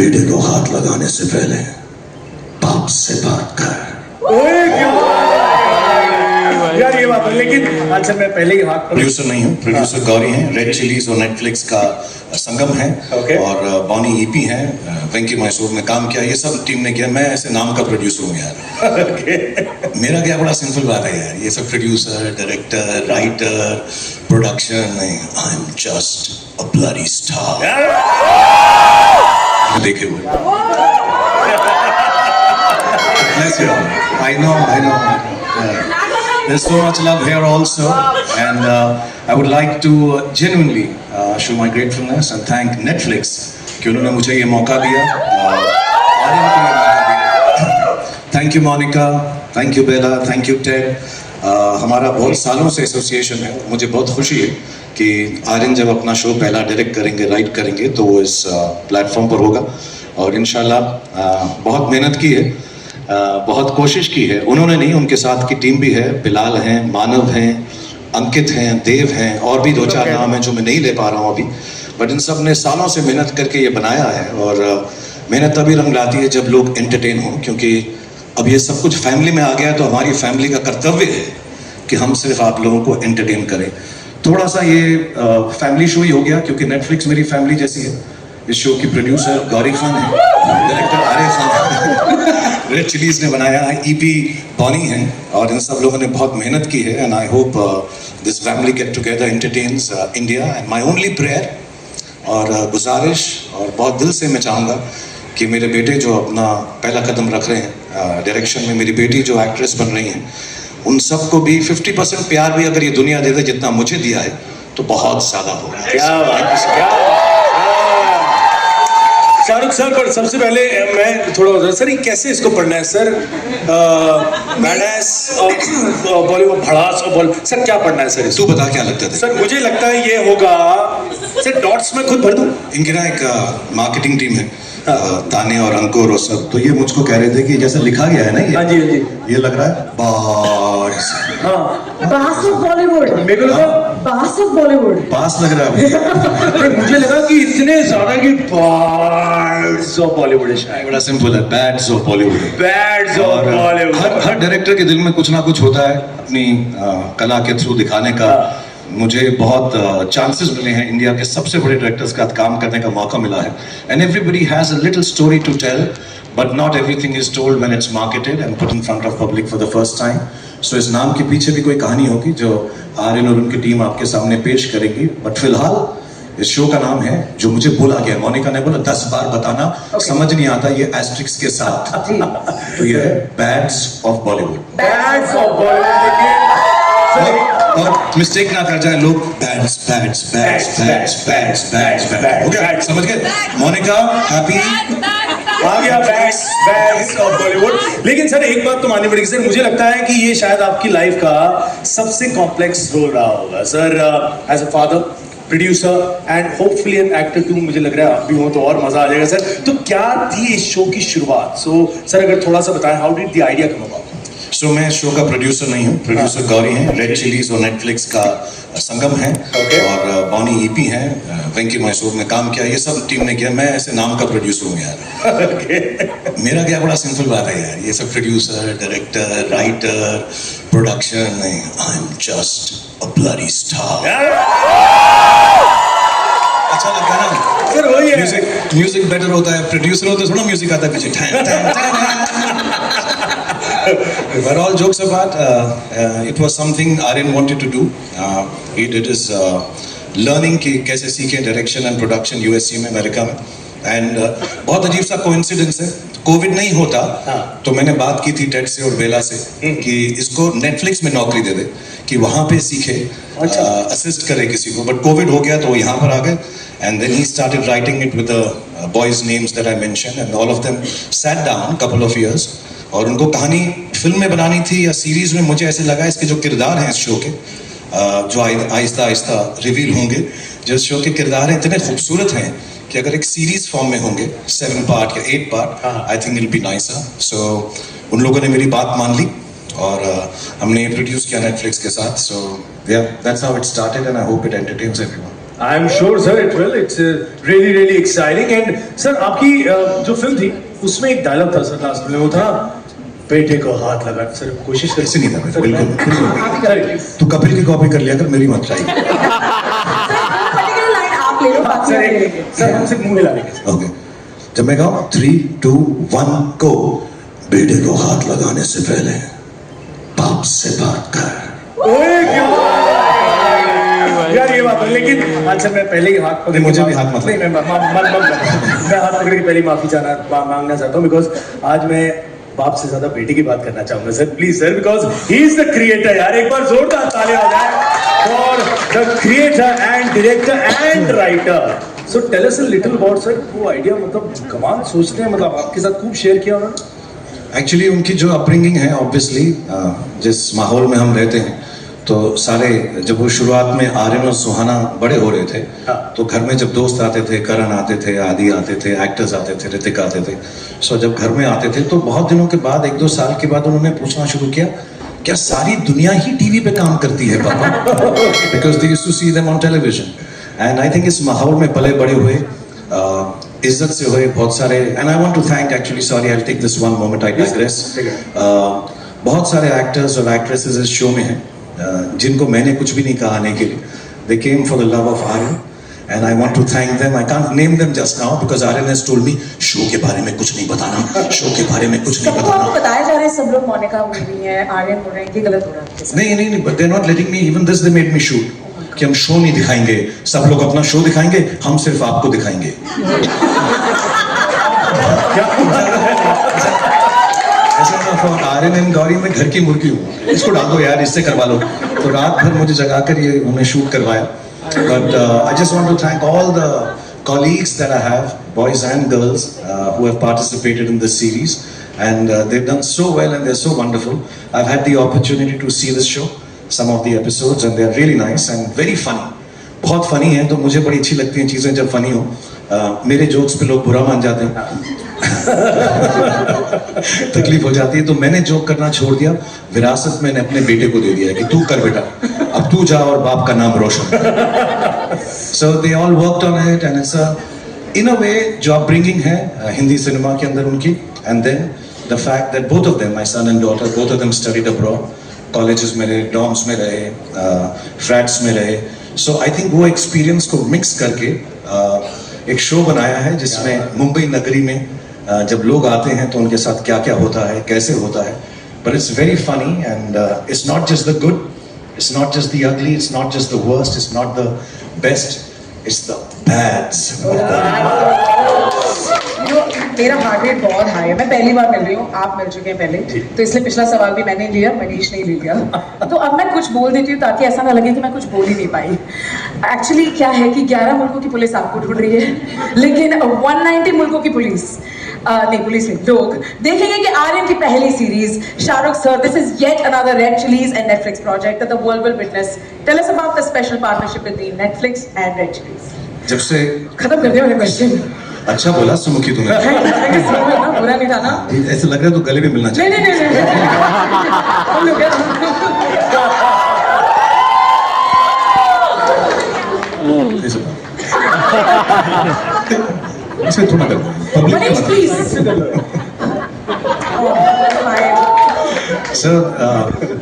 बेटे को हाथ लगाने से पहले बाप से बात कर। ओए क्या यार ये बात है, लेकिन अच्छा मैं पहले ही हाथ प्रोड्यूसर नहीं हूँ, प्रोड्यूसर गौरी हैं। रेड चिलीज और नेटफ्लिक्स का संगम है। Okay. और बॉनी ईपी हैं, वेंकी मैसूर में काम किया, ये सब टीम ने किया। मैं ऐसे नाम का प्रोड्यूसर हूँ यार। Okay. मेरा क्या बड़ा सिंपल बात है यार, ये सब प्रोड्यूसर, डायरेक्टर, राइटर, प्रोडक्शन नहीं, I am just a bloody star. देखे हुए I know. There's so much love here also, and I would like to genuinely show my gratefulness and thank Netflix कि उन्होंने मुझे ये मौका दिया, आर्यन को ये मौका दिया। Thank you Monica, thank you Bella, thank you Ted। हमारा बहुत सालों से एसोसिएशन है। मुझे बहुत खुशी है कि आर्यन जब अपना शो पहला डायरेक्ट करेंगे, राइट करेंगे, तो वो इस प्लेटफॉर्म पर होगा। और इंशाल्लाह बहुत मेहनत की है, बहुत कोशिश की है उन्होंने, नहीं उनके साथ की टीम भी है। बिलाल हैं, मानव हैं, अंकित हैं, देव हैं, और भी दो चार नाम हैं जो मैं नहीं ले पा रहा हूँ अभी, बट इन सब ने सालों से मेहनत करके ये बनाया है। और मेहनत तभी रंग लाती है जब लोग एंटरटेन हों, क्योंकि अब ये सब कुछ फैमिली में आ गया, तो हमारी फैमिली का कर्तव्य है कि हम सिर्फ आप लोगों को एंटरटेन करें। थोड़ा सा ये फैमिली शो ही हो गया, क्योंकि नेटफ्लिक्स मेरी फैमिली जैसी है। इस शो की प्रोड्यूसर गौरी खान है, डायरेक्टर आर्य खान, रेड चिलीज ने बनाया, ईपी बॉनी हैं, और इन सब लोगों ने बहुत मेहनत की है। And I hope this family get together entertains India. And my only prayer और गुजारिश, और बहुत दिल से मैं चाहूँगा कि मेरे बेटे जो अपना पहला कदम रख रहे हैं डायरेक्शन में, मेरी बेटी जो एक्ट्रेस बन रही हैं, उन सबको भी 50% प्यार भी अगर ये दुनिया दे दे जितना मुझे दिया है, तो बहुत ज़्यादा होगा। क्या बात है, शाहरुख सर। पर सबसे पहले मैं थोड़ा सर, ये कैसे इसको पढ़ना है सर? बैडएस और बॉलीवुड, भड़ास और बॉलीवुड, सर क्या पढ़ना है सर? तू बता क्या लगता है सर? मुझे लगता है ये होगा सर, डॉट्स में खुद भर दूं। इनकी ना एक मार्केटिंग टीम है, ताने और अंकुर और सब, तो ये मुझको कह रहे थे कि जैसे लिखा गया है ना ये, हाँ जी, ये लग रहा है बास। बास ऑफ बॉलीवुड। मेरे को लगा बास ऑफ बॉलीवुड, बास लग रहा है। मुझे लगा कि इतने ज्यादा कि बाड्स ऑफ बॉलीवुड है शायद। बड़ा सिंपल है, bads of Bollywood. Bads of Bollywood. हर डायरेक्टर के दिल में कुछ ना कुछ होता है अपनी कला के थ्रू दिखाने का। मुझे बहुत चांसेस मिले हैं, इंडिया के सबसे बड़े डायरेक्टर्स का काम करने का मौका मिला है। And everybody has a little story to tell, but not everything is told when it's marketed and put in front of public for the first time. So इस नाम के पीछे भी कोई कहानी होगी जो आर्यन और उनकी टीम आपके सामने पेश करेगी। बट फिलहाल इस शो का नाम है, जो मुझे बोला गया, मोनिका ने बोला 10 बार बताना, समझ नहीं आता ये एस्ट्रिक्स के साथ, तो ये है bads of Bollywood. Bads of Bollywood. और मिस्टेक ना कर जाए लोग, bads bads bads bads bads bads bads, हो गया? समझ गए? मोनिका हैप्पी आ गया बैड्स ऑफ बॉलीवुड। लेकिन सर एक बात तो माननी पड़ेगी सर, मुझे लगता है कि ये शायद आपकी लाइफ का सबसे कॉम्प्लेक्स रोल रहा होगा sir, as a father, producer and hopefully an actor too. मुझे लग रहा है आप भी हो तो और मजा आ जाएगा सर। तो क्या थी इस शो की शुरुआत? सो सर अगर थोड़ा सा बताएं, how did the idea come about? So मैं शो का प्रोड्यूसर नहीं हूँ, प्रोड्यूसर गौरी हैं। रेड चिलीज और नेटफ्लिक्स का संगम है। और बॉनी ईपी हैं, वेंकी मैसूर में काम किया, ये सब टीम ने किया। मैं ऐसे नाम का प्रोड्यूसर हूँ यार। मेरा क्या बड़ा सिंपल बात है यार, ये सब प्रोड्यूसर, डायरेक्टर, राइटर, प्रोडक्शन नहीं, I am just a bloody star. अच्छा लगता है ना सर? वही है, म्यूजिक बेटर होता है, प्रोड्यूसर होता है थोड़ा म्यूजिक आता है पीछे। But all jokes apart, it was something Aryan wanted to do. He did his learning कि कैसे सीखे डायरेक्शन एंड प्रोडक्शन यूएसए में, अमेरिका में। एंड बहुत अजीब सा कोइंसिडेंस है, कोविड नहीं होता तो मैंने बात की थी टेड से और बेला से कि इसको नेटफ्लिक्स में नौकरी दे दे कि वहाँ पे सीखे, असिस्ट करे किसी को। बट कोविड हो गया तो वो यहाँ पर आ गए। And then he started writing it with the boys names that I mention, and all of them sat down couple of years. और उनको कहानी फिल्म में बनानी थी या सीरीज में। मुझे ऐसे लगा इसके जो किरदार हैं इस शो के, जो आहिस्ता आहिस्ता रिवील होंगे, जो शो के किरदार हैं इतने खूबसूरत हैं कि अगर एक सीरीज फॉर्म में होंगे 7 पार्ट या 8 part, I think it will be nicer. So उन लोगों ने मेरी बात मान ली और हमने प्रोड्यूस किया नेटफ्लिक्स के साथ। सो या that's how it started and I hope it entertains everyone. I am sure sir it will, it's really really exciting. And sir आपकी जो फिल्म थी उसमें एक डायलॉग था सर लास्ट में, वो था बेटे को हाथ लगा. सर कोशिश ऐसे नहीं था बेटा, बिल्कुल करिए. तू कपिल की कॉपी कर लिया कर, मेरी मत ट्राई. पर्टिकुलर लाइन आप ले लो, बाकी सर हम लेंगे. सर हम सिर्फ मुंह हिला देंगे. ओके, जब मैं कहूँ 3, 2, 1 को, बेटे को हाथ लगाने से पहले बाप से बात कर. ओए क्या यार ये बात है. लेकिन अच्छा मैं पहले ही हाथ पकड़ नहीं, मुझे भी हाथ मत नहीं, मैं हाथ पकड़ के पहले माफी मांगना चाहता हूँ, बिकॉज आज मैं बाप से ज्यादा बेटे की बात करना चाहूंगा sir. Please sir, because he is the creator. यार एक बार जोरदार तालियां हो जाए for the creator and director and writer. So tell us a little about sir वो आइडिया. मतलब कमाल सोचते हैं, मतलब आपके साथ खूब शेयर किया उन्होंने. एक्चुअली उनकी जो अपब्रिंगिंग है, ऑब्वियसली जिस माहौल में हम रहते हैं, तो सारे जब वो शुरुआत में आर्यन और सुहाना बड़े हो रहे थे, हाँ. तो घर में जब दोस्त आते थे, करण आते थे, आदि आते थे, एक्टर्स आते थे, ऋतिक आते थे, सो जब घर में आते थे तो बहुत दिनों के बाद 1-2 साल के बाद उन्होंने पूछना शुरू किया, क्या सारी दुनिया ही टीवी पे काम करती है पापा? Because they used to see them on television. And I think इस माहौल में पले बड़े हुए, इज्जत से हुए बहुत सारे. And I want to thank, actually sorry I will take this one moment, I digress. बहुत सारे एक्टर्स और एक्ट्रेसेस इस शो में हैं जिनको मैंने कुछ भी नहीं कहा आने के लिए. They came for the love of Aryan and I want to thank them. I can't name them just now because Aryan has told me show के बारे में कुछ नहीं बताना, शो के बारे में कुछ नहीं सबको आपको बताना. बताया जा रहा है, सब लोग मोनिका बोल रही है, आर्यन बोल रहे हैं, ये गलत हो रहा है आपके साथ. नहीं नहीं नहीं, but they are not letting me. Even this they made me shoot कि हम शो नहीं दिखाएंगे, सब लोग अपना शो दिखाएंगे, हम सिर्फ आपको दिखाएंगे. आर्यन एंड गौरी में घर की मुर्गी हूँ, इसको डाल दो यार, इससे करवा लो. तो रात भर मुझे जगाकर ये उन्हें शूट करवाया. But I just want to thank all the colleagues that I have, boys and girls, who have participated in this series, and they've done so well and they're so wonderful. I've had the opportunity to see this show, some of the episodes, and they're really nice and very funny. बहुत funny है, तो मुझे बड़ी अच्छी लगती हैं चीज़ें जब फनी हो. मेरे जोक्स पे लोग बुरा मान जाते हैं, तकलीफ हो जाती है, तो मैंने जोक करना छोड़ दिया. विरासत मैंने अपने बेटे को दे दिया कि तू कर बेटा, अब तू जा और बाप का नाम रोशन. So they all worked on it and it's in a way जो अपब्रिंगिंग है हिंदी सिनेमा के अंदर उनकी. And then the fact that both of them, my son and daughter, both of them studied abroad, colleges में रहे, dorms में रहे, flats में रहे. सो आई थिंक वो एक्सपीरियंस को मिक्स करके एक शो बनाया है जिसमें मुंबई नगरी में जब लोग आते हैं तो उनके साथ क्या क्या होता है, कैसे होता है. But it's very funny and it's not just the good, it's not just the ugly, it's not just the worst, it's not the best, it's the bads. मेरा हार्ट रेट बहुत हाई है. मैं पहली बार मिल रही हूँ, आप मिल चुके हैं पहले, तो इसलिए पिछला सवाल भी मैंने लिया, मनीष नहीं लिया. तो अब मैं कुछ बोल देती हूँ ताकि ऐसा ना लगे कि मैं कुछ बोल ही नहीं पाई. एक्चुअली क्या है कि 11 मुल्कों की पुलिस आपको ढूंढ रही है, लेकिन 190 मुल्कों की पुलिस पुलिस नहीं, लोग देखेंगे कि आर्यन की पहली series Shahrukh sir, this is yet another Red Chillies and Netflix project that the world will witness. Tell us about the special partnership between Netflix and Red Chillies. जब से खत्म कर दिया मैंने क्वेश्चन. अच्छा बोला सुमुखी तूने, बुरा नहीं था ना? ऐसे लग रहा है तो गले भी मिलना चाहिए. नहीं नहीं नहीं हम लोग इसमें थोड़ा कर public Manish please. Sir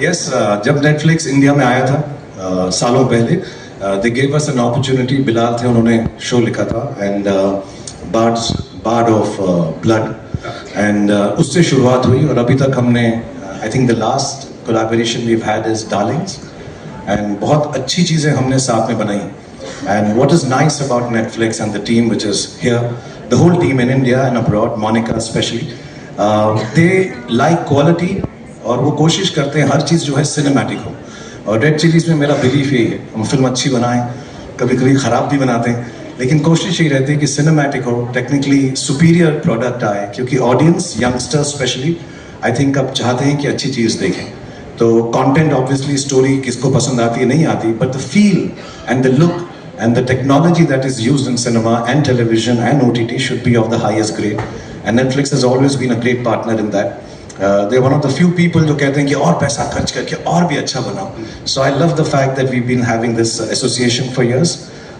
yes, जब नेटफ्लिक्स इंडिया में आया था सालों पहले, they gave us an opportunity. Bilal थे, उन्होंने शो लिखा था and Bard of Blood, and उससे शुरुआत हुई और अभी तक हमने I think the last collaboration we have had is Darlings, and बहुत अच्छी चीज़ें हमने साथ में बनाई. And what is nice about Netflix and the team which is here, the whole team in India and abroad, Monica especially, they like quality और वो कोशिश करते हैं हर चीज़ जो है सिनेमैटिक हो. और रेड चिलीज में मेरा बिलीफ यही है, हम फिल्म अच्छी बनाएं, कभी कभी ख़राब भी बनाते हैं, लेकिन कोशिश यही रहती है कि सिनेमैटिक हो, टेक्निकली सुपीरियर प्रोडक्ट आए, क्योंकि audience, youngsters specially, I think अब चाहते हैं कि अच्छी चीज़ देखें. तो कंटेंट ऑब्वियसली, स्टोरी किसको पसंद आती है नहीं आती, but the feel and the look and the technology that is used in cinema and television and OTT should be of the highest grade, and Netflix has always been a great partner in that. They're one of the few people जो कहते हैं कि और पैसा खर्च करके और भी अच्छा बनाओ. So I love the fact that we've been having this association for years.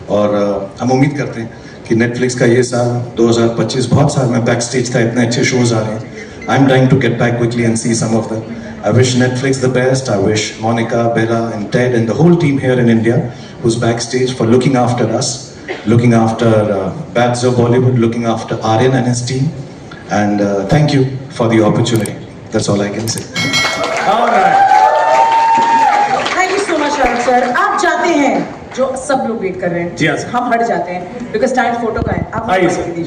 और हम उम्मीद करते हैं कि नेटफ्लिक्स का ये साल 2025 बहुत साल में बैक स्टेज था, इतने अच्छे शोज आ रहे हैं. I am trying to get back quickly and see some of them. I wish Netflix the best. I wish Monica, Bella and Ted and the whole team here in India who's backstage for looking after us, looking after Babs of Bollywood, looking after Aryan and his team. And thank you for the opportunity. That's all I can say. All right. Thank you so much Shahrukh sir. आप जाते हैं जो सब लोग wait कर रहे हैं. जी हाँ सर. हम हट जाते हैं बिकॉज टाइम फोटो का है. आप आइए हट सर. दीजिए.